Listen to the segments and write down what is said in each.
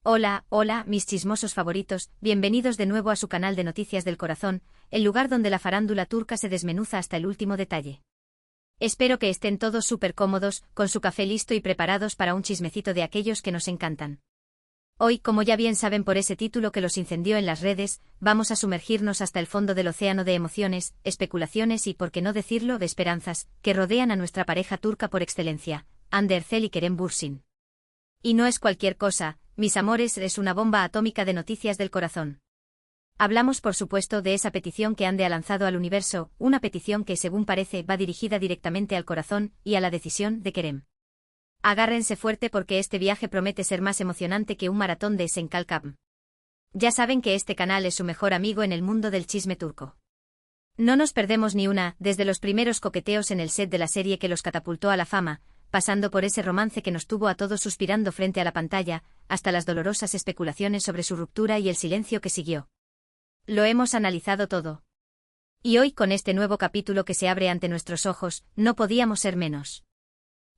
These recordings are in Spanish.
Hola, hola, mis chismosos favoritos, bienvenidos de nuevo a su canal de Noticias del Corazón, el lugar donde la farándula turca se desmenuza hasta el último detalle. Espero que estén todos súper cómodos, con su café listo y preparados para un chismecito de aquellos que nos encantan. Hoy, como ya bien saben por ese título que los incendió en las redes, vamos a sumergirnos hasta el fondo del océano de emociones, especulaciones y, por qué no decirlo, de esperanzas, que rodean a nuestra pareja turca por excelencia, Hande Erçel y Kerem Bürsin. Y no es cualquier cosa, mis amores, es una bomba atómica de Noticias del Corazón. Hablamos por supuesto de esa petición que Hande ha lanzado al universo, una petición que según parece va dirigida directamente al corazón y a la decisión de Kerem. Agárrense fuerte porque este viaje promete ser más emocionante que un maratón de Senkalkam. Ya saben que este canal es su mejor amigo en el mundo del chisme turco. No nos perdemos ni una, desde los primeros coqueteos en el set de la serie que los catapultó a la fama, pasando por ese romance que nos tuvo a todos suspirando frente a la pantalla, hasta las dolorosas especulaciones sobre su ruptura y el silencio que siguió. Lo hemos analizado todo. Y hoy, con este nuevo capítulo que se abre ante nuestros ojos, no podíamos ser menos.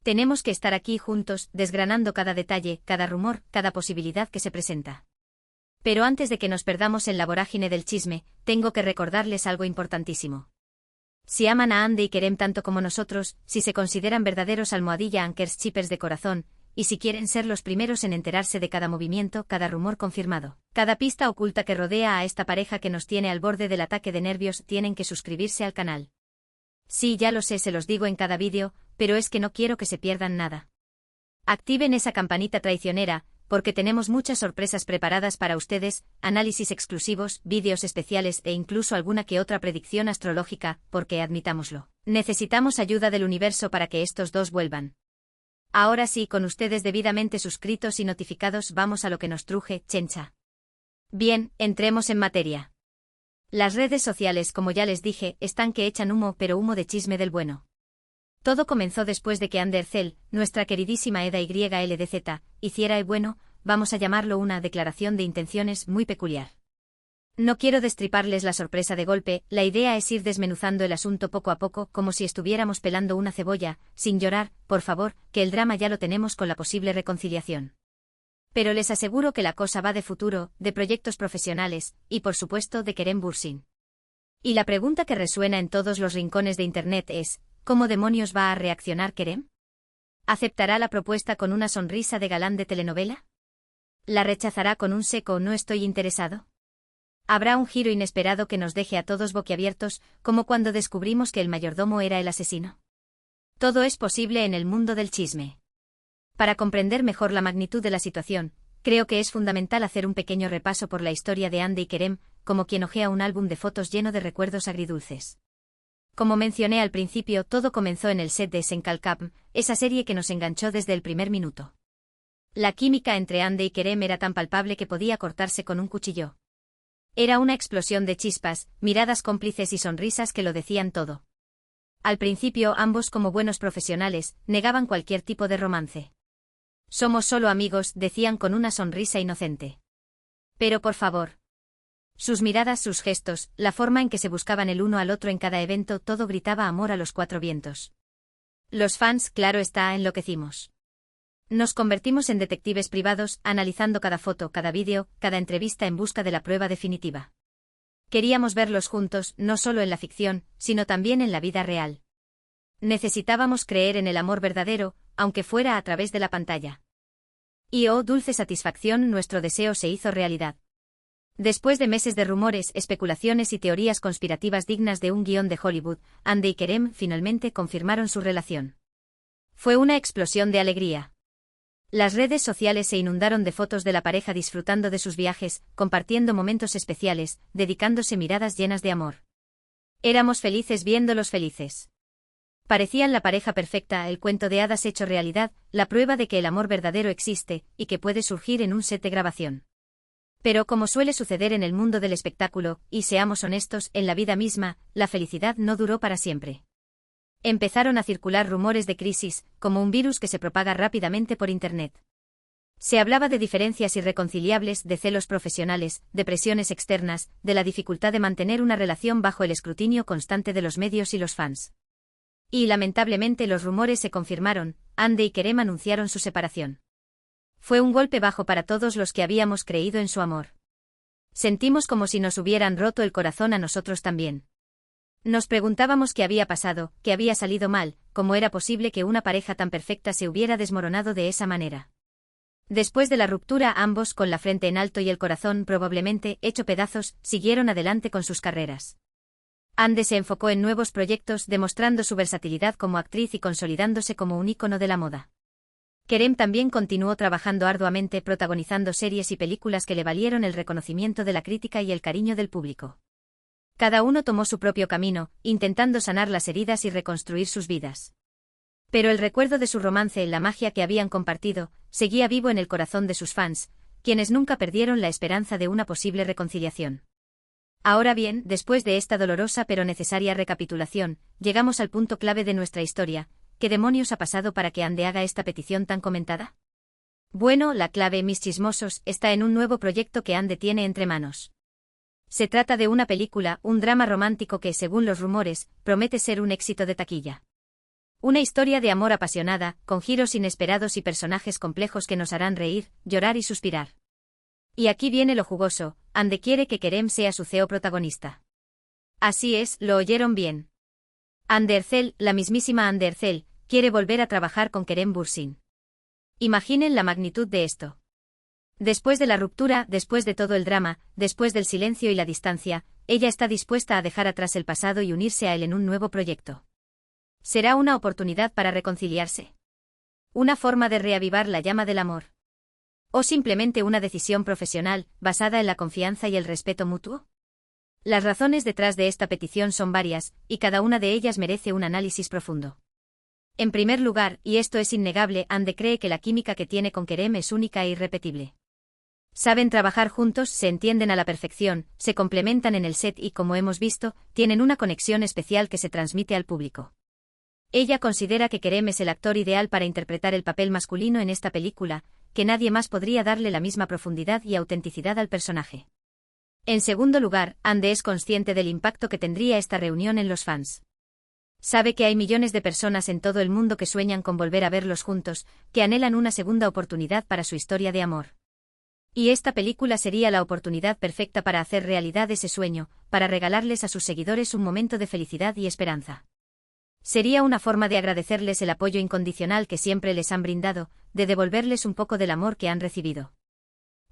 Tenemos que estar aquí juntos, desgranando cada detalle, cada rumor, cada posibilidad que se presenta. Pero antes de que nos perdamos en la vorágine del chisme, tengo que recordarles algo importantísimo. Si aman a Hande y Kerem tanto como nosotros, si se consideran verdaderos almohadilla anchors chippers de corazón, y si quieren ser los primeros en enterarse de cada movimiento, cada rumor confirmado, cada pista oculta que rodea a esta pareja que nos tiene al borde del ataque de nervios, tienen que suscribirse al canal. Sí, ya lo sé, se los digo en cada vídeo, pero es que no quiero que se pierdan nada. Activen esa campanita traicionera, porque tenemos muchas sorpresas preparadas para ustedes, análisis exclusivos, vídeos especiales e incluso alguna que otra predicción astrológica, porque admitámoslo, necesitamos ayuda del universo para que estos dos vuelvan. Ahora sí, con ustedes debidamente suscritos y notificados, vamos a lo que nos truje, chencha. Bien, entremos en materia. Las redes sociales, como ya les dije, están que echan humo, pero humo de chisme del bueno. Todo comenzó después de que Hande Erçel, nuestra queridísima Eda YLDZ, hiciera vamos a llamarlo una declaración de intenciones muy peculiar. No quiero destriparles la sorpresa de golpe, la idea es ir desmenuzando el asunto poco a poco, como si estuviéramos pelando una cebolla, sin llorar, por favor, que el drama ya lo tenemos con la posible reconciliación. Pero les aseguro que la cosa va de futuro, de proyectos profesionales, y por supuesto de Kerem Bürsin. Y la pregunta que resuena en todos los rincones de internet es, ¿cómo demonios va a reaccionar Kerem? ¿Aceptará la propuesta con una sonrisa de galán de telenovela? ¿La rechazará con un seco no estoy interesado? ¿Habrá un giro inesperado que nos deje a todos boquiabiertos, como cuando descubrimos que el mayordomo era el asesino? Todo es posible en el mundo del chisme. Para comprender mejor la magnitud de la situación, creo que es fundamental hacer un pequeño repaso por la historia de Hande y Kerem, como quien hojea un álbum de fotos lleno de recuerdos agridulces. Como mencioné al principio, todo comenzó en el set de Senkalkam, esa serie que nos enganchó desde el primer minuto. La química entre Hande y Kerem era tan palpable que podía cortarse con un cuchillo. Era una explosión de chispas, miradas cómplices y sonrisas que lo decían todo. Al principio, ambos como buenos profesionales, negaban cualquier tipo de romance. Somos solo amigos, decían con una sonrisa inocente. Pero por favor. Sus miradas, sus gestos, la forma en que se buscaban el uno al otro en cada evento, todo gritaba amor a los cuatro vientos. Los fans, claro está, enloquecimos. Nos convertimos en detectives privados, analizando cada foto, cada vídeo, cada entrevista en busca de la prueba definitiva. Queríamos verlos juntos, no solo en la ficción, sino también en la vida real. Necesitábamos creer en el amor verdadero, aunque fuera a través de la pantalla. Y oh, dulce satisfacción, nuestro deseo se hizo realidad. Después de meses de rumores, especulaciones y teorías conspirativas dignas de un guión de Hollywood, Hande y Kerem finalmente confirmaron su relación. Fue una explosión de alegría. Las redes sociales se inundaron de fotos de la pareja disfrutando de sus viajes, compartiendo momentos especiales, dedicándose miradas llenas de amor. Éramos felices viéndolos felices. Parecían la pareja perfecta, el cuento de hadas hecho realidad, la prueba de que el amor verdadero existe, y que puede surgir en un set de grabación. Pero como suele suceder en el mundo del espectáculo, y seamos honestos, en la vida misma, la felicidad no duró para siempre. Empezaron a circular rumores de crisis, como un virus que se propaga rápidamente por Internet. Se hablaba de diferencias irreconciliables, de celos profesionales, de presiones externas, de la dificultad de mantener una relación bajo el escrutinio constante de los medios y los fans. Y lamentablemente los rumores se confirmaron, Hande y Kerem anunciaron su separación. Fue un golpe bajo para todos los que habíamos creído en su amor. Sentimos como si nos hubieran roto el corazón a nosotros también. Nos preguntábamos qué había pasado, qué había salido mal, cómo era posible que una pareja tan perfecta se hubiera desmoronado de esa manera. Después de la ruptura, ambos, con la frente en alto y el corazón probablemente hecho pedazos, siguieron adelante con sus carreras. Ande se enfocó en nuevos proyectos, demostrando su versatilidad como actriz y consolidándose como un ícono de la moda. Kerem también continuó trabajando arduamente, protagonizando series y películas que le valieron el reconocimiento de la crítica y el cariño del público. Cada uno tomó su propio camino, intentando sanar las heridas y reconstruir sus vidas. Pero el recuerdo de su romance, la magia que habían compartido, seguía vivo en el corazón de sus fans, quienes nunca perdieron la esperanza de una posible reconciliación. Ahora bien, después de esta dolorosa pero necesaria recapitulación, llegamos al punto clave de nuestra historia. ¿Qué demonios ha pasado para que Ande haga esta petición tan comentada? Bueno, la clave, mis chismosos, está en un nuevo proyecto que Ande tiene entre manos. Se trata de una película, un drama romántico que, según los rumores, promete ser un éxito de taquilla. Una historia de amor apasionada, con giros inesperados y personajes complejos que nos harán reír, llorar y suspirar. Y aquí viene lo jugoso, Ande quiere que Kerem sea su CEO protagonista. Así es, lo oyeron bien. Hande Erçel, la mismísima Hande Erçel, quiere volver a trabajar con Kerem Bürsin. Imaginen la magnitud de esto. Después de la ruptura, después de todo el drama, después del silencio y la distancia, ella está dispuesta a dejar atrás el pasado y unirse a él en un nuevo proyecto. ¿Será una oportunidad para reconciliarse? ¿Una forma de reavivar la llama del amor? ¿O simplemente una decisión profesional, basada en la confianza y el respeto mutuo? Las razones detrás de esta petición son varias, y cada una de ellas merece un análisis profundo. En primer lugar, y esto es innegable, Hande cree que la química que tiene con Kerem es única e irrepetible. Saben trabajar juntos, se entienden a la perfección, se complementan en el set y, como hemos visto, tienen una conexión especial que se transmite al público. Ella considera que Kerem es el actor ideal para interpretar el papel masculino en esta película, que nadie más podría darle la misma profundidad y autenticidad al personaje. En segundo lugar, Hande es consciente del impacto que tendría esta reunión en los fans. Sabe que hay millones de personas en todo el mundo que sueñan con volver a verlos juntos, que anhelan una segunda oportunidad para su historia de amor. Y esta película sería la oportunidad perfecta para hacer realidad ese sueño, para regalarles a sus seguidores un momento de felicidad y esperanza. Sería una forma de agradecerles el apoyo incondicional que siempre les han brindado, de devolverles un poco del amor que han recibido.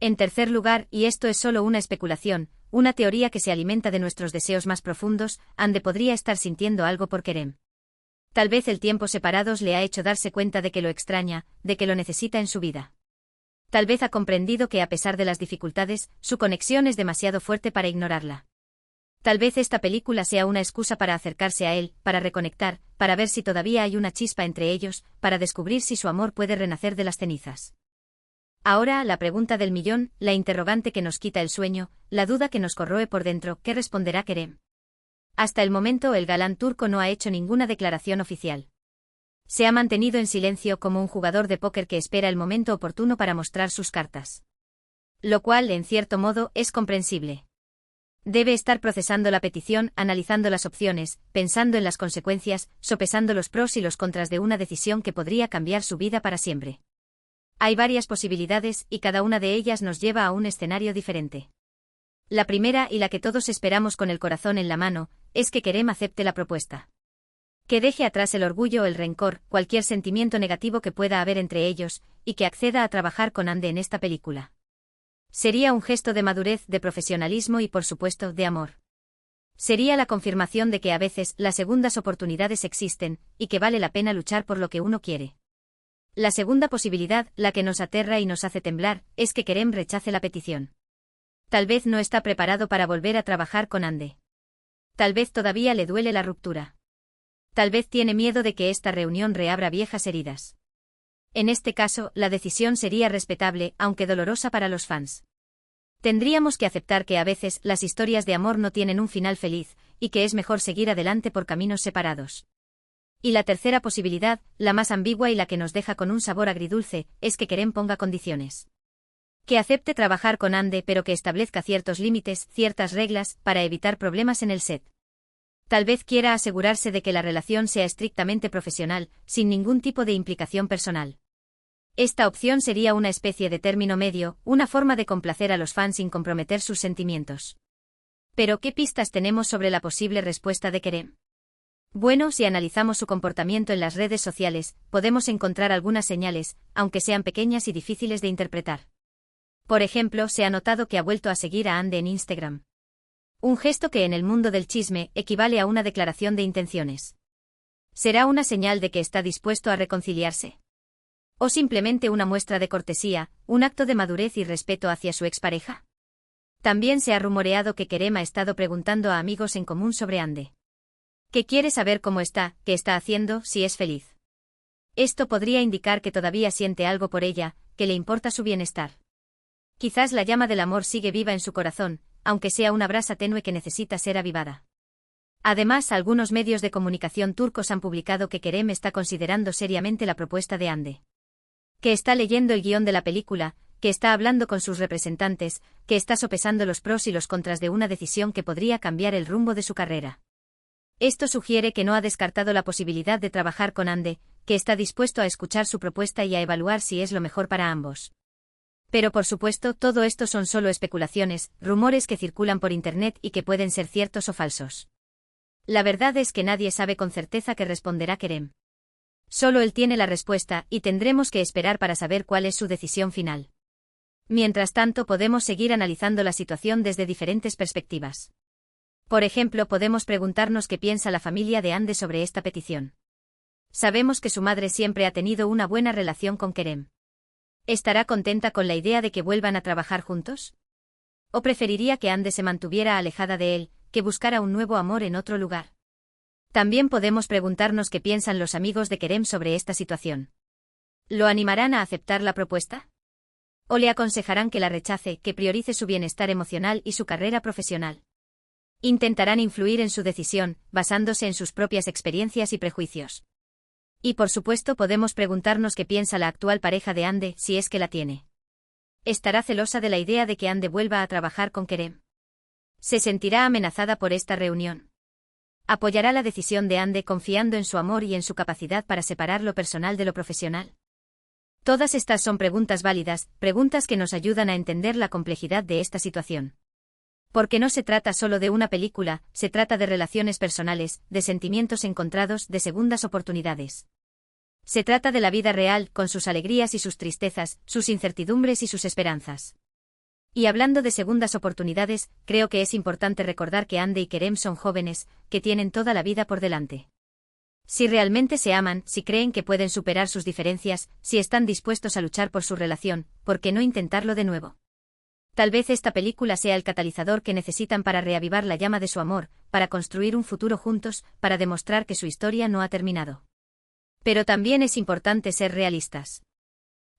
En tercer lugar, y esto es solo una especulación, una teoría que se alimenta de nuestros deseos más profundos, Hande podría estar sintiendo algo por Kerem. Tal vez el tiempo separados le ha hecho darse cuenta de que lo extraña, de que lo necesita en su vida. Tal vez ha comprendido que a pesar de las dificultades, su conexión es demasiado fuerte para ignorarla. Tal vez esta película sea una excusa para acercarse a él, para reconectar, para ver si todavía hay una chispa entre ellos, para descubrir si su amor puede renacer de las cenizas. Ahora, la pregunta del millón, la interrogante que nos quita el sueño, la duda que nos corroe por dentro, ¿qué responderá Kerem? Hasta el momento el galán turco no ha hecho ninguna declaración oficial. Se ha mantenido en silencio como un jugador de póker que espera el momento oportuno para mostrar sus cartas. Lo cual, en cierto modo, es comprensible. Debe estar procesando la petición, analizando las opciones, pensando en las consecuencias, sopesando los pros y los contras de una decisión que podría cambiar su vida para siempre. Hay varias posibilidades, y cada una de ellas nos lleva a un escenario diferente. La primera, y la que todos esperamos con el corazón en la mano, es que Kerem acepte la propuesta. Que deje atrás el orgullo o el rencor, cualquier sentimiento negativo que pueda haber entre ellos, y que acceda a trabajar con Hande en esta película. Sería un gesto de madurez, de profesionalismo y, por supuesto, de amor. Sería la confirmación de que a veces las segundas oportunidades existen, y que vale la pena luchar por lo que uno quiere. La segunda posibilidad, la que nos aterra y nos hace temblar, es que Kerem rechace la petición. Tal vez no está preparado para volver a trabajar con Hande. Tal vez todavía le duele la ruptura. Tal vez tiene miedo de que esta reunión reabra viejas heridas. En este caso, la decisión sería respetable, aunque dolorosa para los fans. Tendríamos que aceptar que a veces las historias de amor no tienen un final feliz, y que es mejor seguir adelante por caminos separados. Y la tercera posibilidad, la más ambigua y la que nos deja con un sabor agridulce, es que Kerem ponga condiciones. Que acepte trabajar con Hande pero que establezca ciertos límites, ciertas reglas, para evitar problemas en el set. Tal vez quiera asegurarse de que la relación sea estrictamente profesional, sin ningún tipo de implicación personal. Esta opción sería una especie de término medio, una forma de complacer a los fans sin comprometer sus sentimientos. Pero ¿qué pistas tenemos sobre la posible respuesta de Kerem? Bueno, si analizamos su comportamiento en las redes sociales, podemos encontrar algunas señales, aunque sean pequeñas y difíciles de interpretar. Por ejemplo, se ha notado que ha vuelto a seguir a Ande en Instagram. Un gesto que en el mundo del chisme equivale a una declaración de intenciones. ¿Será una señal de que está dispuesto a reconciliarse? ¿O simplemente una muestra de cortesía, un acto de madurez y respeto hacia su expareja? También se ha rumoreado que Kerem ha estado preguntando a amigos en común sobre Ande. Que quiere saber cómo está, qué está haciendo, si es feliz. Esto podría indicar que todavía siente algo por ella, que le importa su bienestar. Quizás la llama del amor sigue viva en su corazón, aunque sea una brasa tenue que necesita ser avivada. Además, algunos medios de comunicación turcos han publicado que Kerem está considerando seriamente la propuesta de Ande. Que está leyendo el guión de la película, que está hablando con sus representantes, que está sopesando los pros y los contras de una decisión que podría cambiar el rumbo de su carrera. Esto sugiere que no ha descartado la posibilidad de trabajar con Ande, que está dispuesto a escuchar su propuesta y a evaluar si es lo mejor para ambos. Pero por supuesto, todo esto son solo especulaciones, rumores que circulan por internet y que pueden ser ciertos o falsos. La verdad es que nadie sabe con certeza qué responderá Kerem. Solo él tiene la respuesta y tendremos que esperar para saber cuál es su decisión final. Mientras tanto, podemos seguir analizando la situación desde diferentes perspectivas. Por ejemplo, podemos preguntarnos qué piensa la familia de Ande sobre esta petición. Sabemos que su madre siempre ha tenido una buena relación con Kerem. ¿Estará contenta con la idea de que vuelvan a trabajar juntos? ¿O preferiría que Ande se mantuviera alejada de él, que buscara un nuevo amor en otro lugar? También podemos preguntarnos qué piensan los amigos de Kerem sobre esta situación. ¿Lo animarán a aceptar la propuesta? ¿O le aconsejarán que la rechace, que priorice su bienestar emocional y su carrera profesional? Intentarán influir en su decisión, basándose en sus propias experiencias y prejuicios. Y por supuesto podemos preguntarnos qué piensa la actual pareja de Ande, si es que la tiene. ¿Estará celosa de la idea de que Ande vuelva a trabajar con Kerem? ¿Se sentirá amenazada por esta reunión? ¿Apoyará la decisión de Ande confiando en su amor y en su capacidad para separar lo personal de lo profesional? Todas estas son preguntas válidas, preguntas que nos ayudan a entender la complejidad de esta situación. Porque no se trata solo de una película, se trata de relaciones personales, de sentimientos encontrados, de segundas oportunidades. Se trata de la vida real, con sus alegrías y sus tristezas, sus incertidumbres y sus esperanzas. Y hablando de segundas oportunidades, creo que es importante recordar que Ande y Kerem son jóvenes, que tienen toda la vida por delante. Si realmente se aman, si creen que pueden superar sus diferencias, si están dispuestos a luchar por su relación, ¿por qué no intentarlo de nuevo? Tal vez esta película sea el catalizador que necesitan para reavivar la llama de su amor, para construir un futuro juntos, para demostrar que su historia no ha terminado. Pero también es importante ser realistas.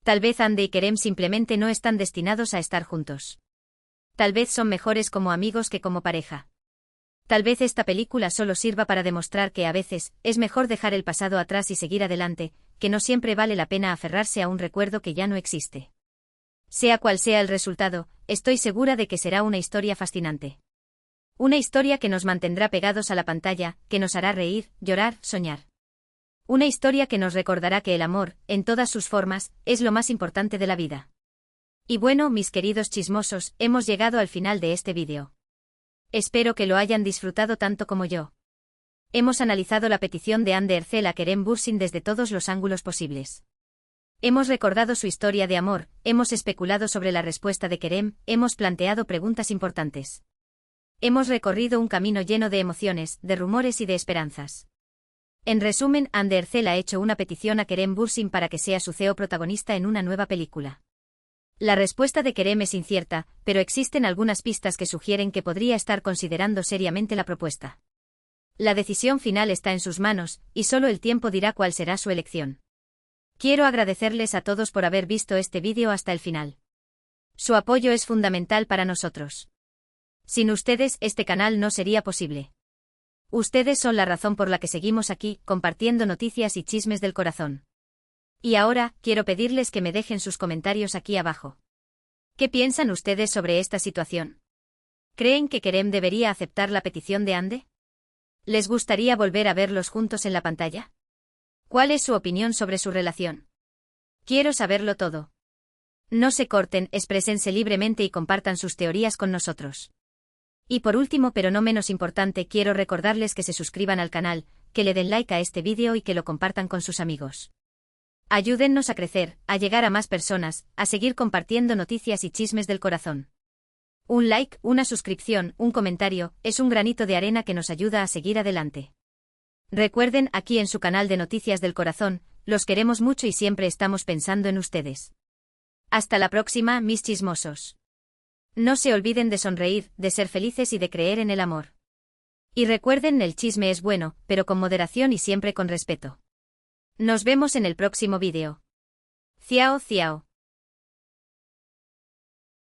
Tal vez Ande y Kerem simplemente no están destinados a estar juntos. Tal vez son mejores como amigos que como pareja. Tal vez esta película solo sirva para demostrar que a veces es mejor dejar el pasado atrás y seguir adelante, que no siempre vale la pena aferrarse a un recuerdo que ya no existe. Sea cual sea el resultado, estoy segura de que será una historia fascinante. Una historia que nos mantendrá pegados a la pantalla, que nos hará reír, llorar, soñar. Una historia que nos recordará que el amor, en todas sus formas, es lo más importante de la vida. Y bueno, mis queridos chismosos, hemos llegado al final de este vídeo. Espero que lo hayan disfrutado tanto como yo. Hemos analizado la petición de Hande Erçel a Kerem Bürsin desde todos los ángulos posibles. Hemos recordado su historia de amor, hemos especulado sobre la respuesta de Kerem, hemos planteado preguntas importantes. Hemos recorrido un camino lleno de emociones, de rumores y de esperanzas. En resumen, Hande Erçel ha hecho una petición a Kerem Bürsin para que sea su CEO protagonista en una nueva película. La respuesta de Kerem es incierta, pero existen algunas pistas que sugieren que podría estar considerando seriamente la propuesta. La decisión final está en sus manos, y solo el tiempo dirá cuál será su elección. Quiero agradecerles a todos por haber visto este vídeo hasta el final. Su apoyo es fundamental para nosotros. Sin ustedes, este canal no sería posible. Ustedes son la razón por la que seguimos aquí, compartiendo noticias y chismes del corazón. Y ahora, quiero pedirles que me dejen sus comentarios aquí abajo. ¿Qué piensan ustedes sobre esta situación? ¿Creen que Kerem debería aceptar la petición de Hande? ¿Les gustaría volver a verlos juntos en la pantalla? ¿Cuál es su opinión sobre su relación? Quiero saberlo todo. No se corten, exprésense libremente y compartan sus teorías con nosotros. Y por último, pero no menos importante, quiero recordarles que se suscriban al canal, que le den like a este vídeo y que lo compartan con sus amigos. Ayúdennos a crecer, a llegar a más personas, a seguir compartiendo noticias y chismes del corazón. Un like, una suscripción, un comentario, es un granito de arena que nos ayuda a seguir adelante. Recuerden, aquí en su canal de Noticias del Corazón, los queremos mucho y siempre estamos pensando en ustedes. Hasta la próxima, mis chismosos. No se olviden de sonreír, de ser felices y de creer en el amor. Y recuerden, el chisme es bueno, pero con moderación y siempre con respeto. Nos vemos en el próximo vídeo. Ciao, ciao.